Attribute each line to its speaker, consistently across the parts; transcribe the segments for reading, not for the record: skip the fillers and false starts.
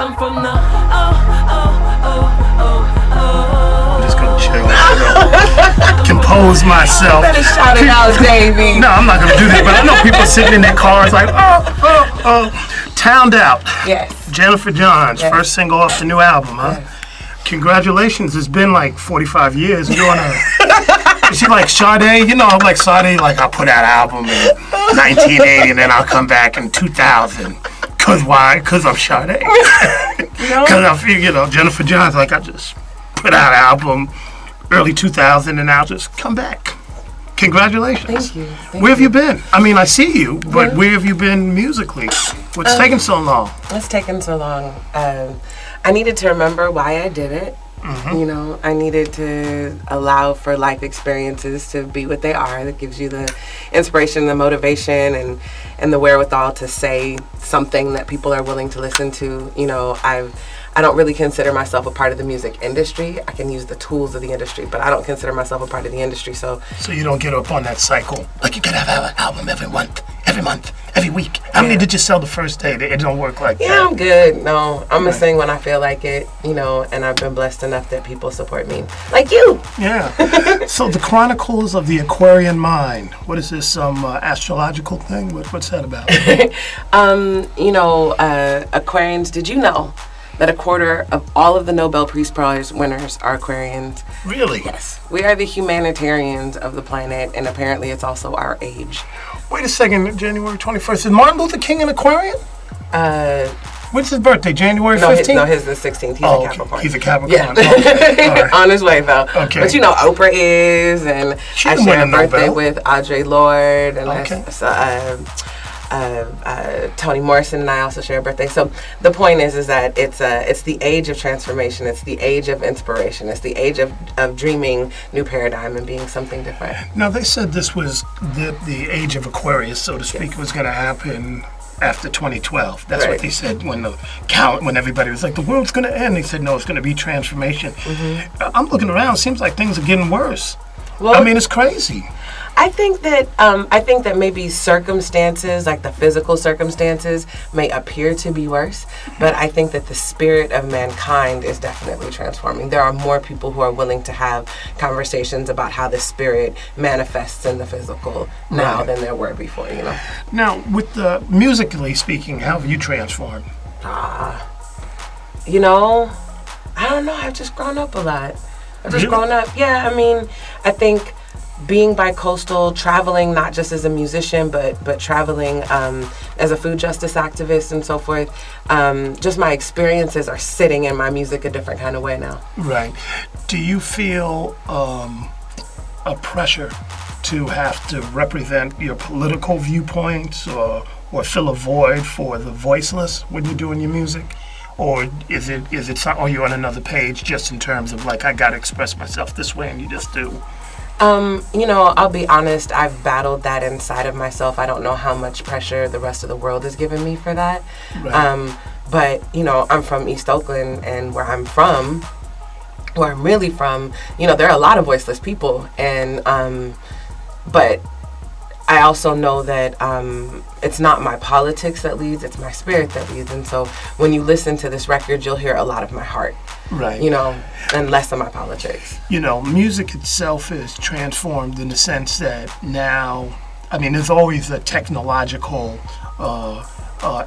Speaker 1: I'm from the I'm
Speaker 2: just gonna chill. Compose myself.
Speaker 3: Better shout it out, Davey.
Speaker 2: No, I'm not gonna do that. But I know people sitting in their cars like, Towned Out.
Speaker 3: Yes.
Speaker 2: Jennifer Johns,
Speaker 3: Yes.
Speaker 2: first single off the new album, huh?
Speaker 3: Yes.
Speaker 2: Congratulations. It's been like 45 years. You're on a. Is she like Sade? You know, like Sade, like I'll put out an album in 1980 and then I'll come back in 2000. Cause why? Cause I'm Sade. Cause I feel, you know, Jennifer Johns, like I just put out an album early 2000 and I'll just come back. Congratulations.
Speaker 3: Thank you.
Speaker 2: Where have you been? I mean, I see you, but where have you been musically? What's taking so long?
Speaker 3: What's taking so long? I needed to remember why I did it. You know, I needed to allow for life experiences to be what they are. That gives you the inspiration, the motivation, and the wherewithal to say something that people are willing to listen to. You know, I don't really consider myself a part of the music industry. I can use the tools of the industry, but I don't consider myself a part of the industry. So
Speaker 2: you don't get up on that cycle. Like you gotta have an album every month, every week. How many did you sell the first day? It don't work like that.
Speaker 3: Yeah, I'm good. No, I'm gonna sing when I feel like it, you know, and I've been blessed enough that people support me. Like you.
Speaker 2: Yeah. So the Chronicles of the Aquarian Mind. What is this, some astrological thing? What's that about?
Speaker 3: You know, Aquarians, did you know that a quarter of all of the Nobel Peace Prize winners are Aquarians?
Speaker 2: Really?
Speaker 3: Yes. We are the humanitarians of the planet, and apparently it's also our age.
Speaker 2: Wait a second, January 21st. Is Martin Luther King an Aquarian? When's his birthday? January 15th?
Speaker 3: His is the 16th. He's a Capricorn.
Speaker 2: He's a Capricorn.
Speaker 3: Yeah.
Speaker 2: Okay. Right.
Speaker 3: On his way, though.
Speaker 2: Okay.
Speaker 3: But you know, Oprah is, and I share a birthday with Audre Lorde, and Toni Morrison and I also share a birthday. So the point is that it's the age of transformation. It's the age of inspiration. It's the age of dreaming new paradigm and being something different.
Speaker 2: Now, they said this was the age of Aquarius, so to speak, was going to happen after 2012. That's what they said when everybody was like, the world's going to end. They said, no, it's going to be transformation. I'm looking around. It seems like things are getting worse. Well, I mean, it's crazy.
Speaker 3: I think that maybe circumstances, like the physical circumstances, may appear to be worse, but I think that the spirit of mankind is definitely transforming. There are more people who are willing to have conversations about how the spirit manifests in the physical now than there were before, you know.
Speaker 2: Now, with the musically speaking, how have you transformed?
Speaker 3: You know, I don't know. I've just grown up a lot. I've just grown up. Yeah, I mean, I think being bi-coastal, traveling not just as a musician, but traveling as a food justice activist and so forth, just my experiences are sitting in my music a different kind of way now.
Speaker 2: Right. Do you feel a pressure to have to represent your political viewpoints or fill a void for the voiceless when you're doing your music? Or is it are you on another page just in terms of like, I got to express myself this way and you just do?
Speaker 3: You know, I'll be honest, I've battled that inside of myself. I don't know how much pressure the rest of the world is giving me for that. Right. But, you know, I'm from East Oakland, and where I'm really from, you know, there are a lot of voiceless people. And, but I also know that it's not my politics that leads, it's my spirit that leads. And so when you listen to this record, you'll hear a lot of my heart. Right. You know, and less of my politics.
Speaker 2: You know, music itself is transformed in the sense that now, I mean, there's always a technological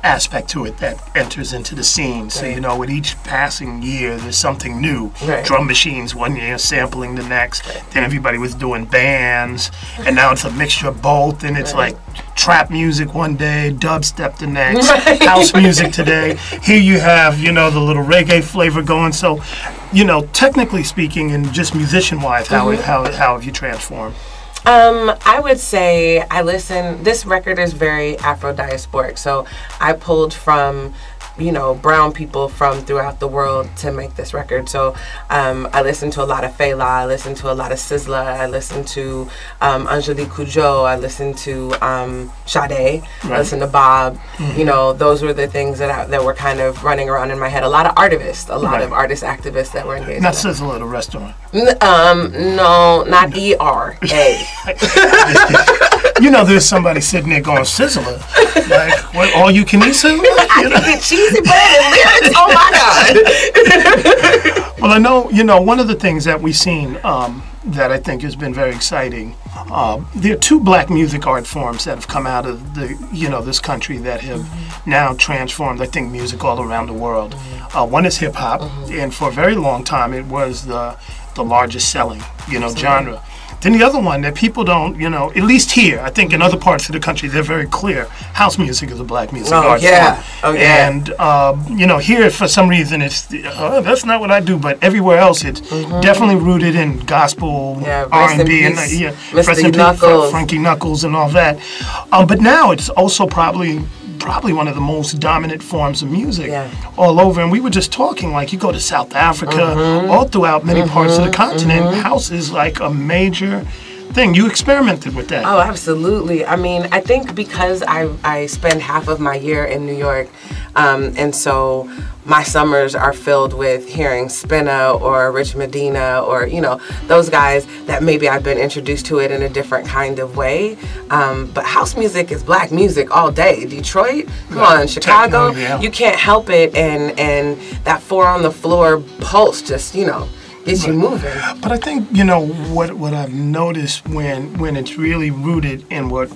Speaker 2: aspect to it that enters into the scene. So, you know, with each passing year, there's something new. Right. Drum machines one year, sampling the next. Right. Then everybody was doing bands, and now it's a mixture of both. And it's like trap music one day, dubstep the next, house music today. Here you have, you know, the little reggae flavor going. So, you know, technically speaking, and just musician-wise, how have you transformed?
Speaker 3: I would say this record is very Afro-diasporic, so I pulled from, you know, brown people from throughout the world to make this record. So I listen to a lot of Fela, I listen to a lot of Sizzla, I listen to Angelique Kidjo, I listen to Sade, I listen to Bob. You know, those were the things that were kind of running around in my head. A lot of artists, a lot of artist activists that were engaged.
Speaker 2: Not Sizzla, the restaurant.
Speaker 3: No, not ERA.
Speaker 2: you know, there's somebody sitting there going, Sizzler. Like, what, all you can eat Sizzler?
Speaker 3: I can get cheesy bread and lyrics. Oh my God.
Speaker 2: Well, I know, you know, one of the things that we've seen that I think has been very exciting, there are two black music art forms that have come out of the, you know, this country that have now transformed, I think, music all around the world. One is hip hop, and for a very long time it was the largest selling, you know, genre. Then the other one that people don't, you know, at least here, I think in other parts of the country, they're very clear. House music is a black music art form.
Speaker 3: Oh, yeah.
Speaker 2: And, you know, here for some reason it's, that's not what I do, but everywhere else it's definitely rooted in gospel, R&B, and rest in peace, Frankie Knuckles and all that. But now it's also probably one of the most dominant forms of music all over. And we were just talking, like, you go to South Africa, all throughout many parts of the continent, house is like a major thing. You experimented with that.
Speaker 3: Oh, absolutely. I mean, I think because I spend half of my year in New York, and so my summers are filled with hearing Spinna or Rich Medina or, you know, those guys that maybe I've been introduced to it in a different kind of way. But house music is black music all day. Detroit, come on, Chicago, you can't help it. And that four on the floor pulse just, you know, gets you moving.
Speaker 2: But I think, you know, what I've noticed when it's really rooted in what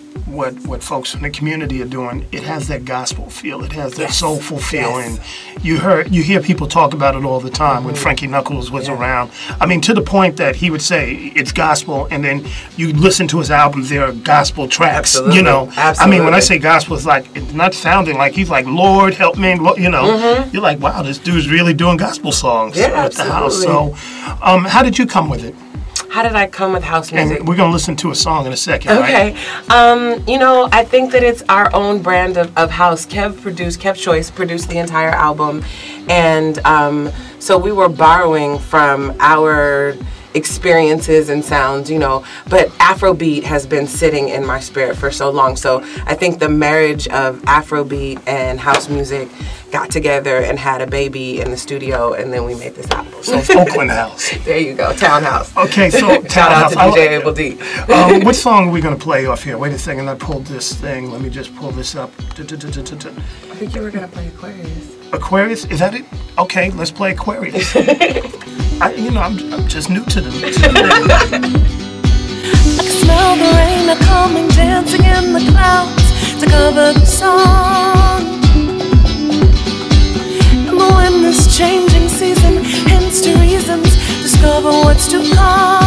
Speaker 2: folks in the community are doing, it has that gospel feel. It has that soulful feel. And you hear people talk about it all the time when Frankie Knuckles was around. I mean, to the point that he would say it's gospel, and then you listen to his albums, there are gospel tracks. You know, I mean, when I say gospel, it's like, it's not sounding like he's like, Lord help me, you know. You're like, wow, this dude's really doing gospel songs at the house. So how did you come with it?
Speaker 3: How did I come with house music?
Speaker 2: And we're going to listen to a song in a second,
Speaker 3: okay.
Speaker 2: right?
Speaker 3: You know, I think that it's our own brand of house. Kev Choice produced the entire album. And so we were borrowing from our experiences and sounds, you know, but Afrobeat has been sitting in my spirit for so long. So I think the marriage of Afrobeat and house music got together and had a baby in the studio, and then we made this album.
Speaker 2: So it's Oakland House.
Speaker 3: There you go, Townhouse.
Speaker 2: Okay, so
Speaker 3: Shout out to DJ Able D.
Speaker 2: What song are we going to play off here? Wait a second, I pulled this thing. Let me just pull this up.
Speaker 3: I think you were going to play Aquarius.
Speaker 2: Aquarius? Is that it? Okay, let's play Aquarius. You know, I'm just new to them.
Speaker 1: I can smell the rain are coming, dancing in the clouds to cover the song. And the wind is changing season, hints to reasons, discover what's to come.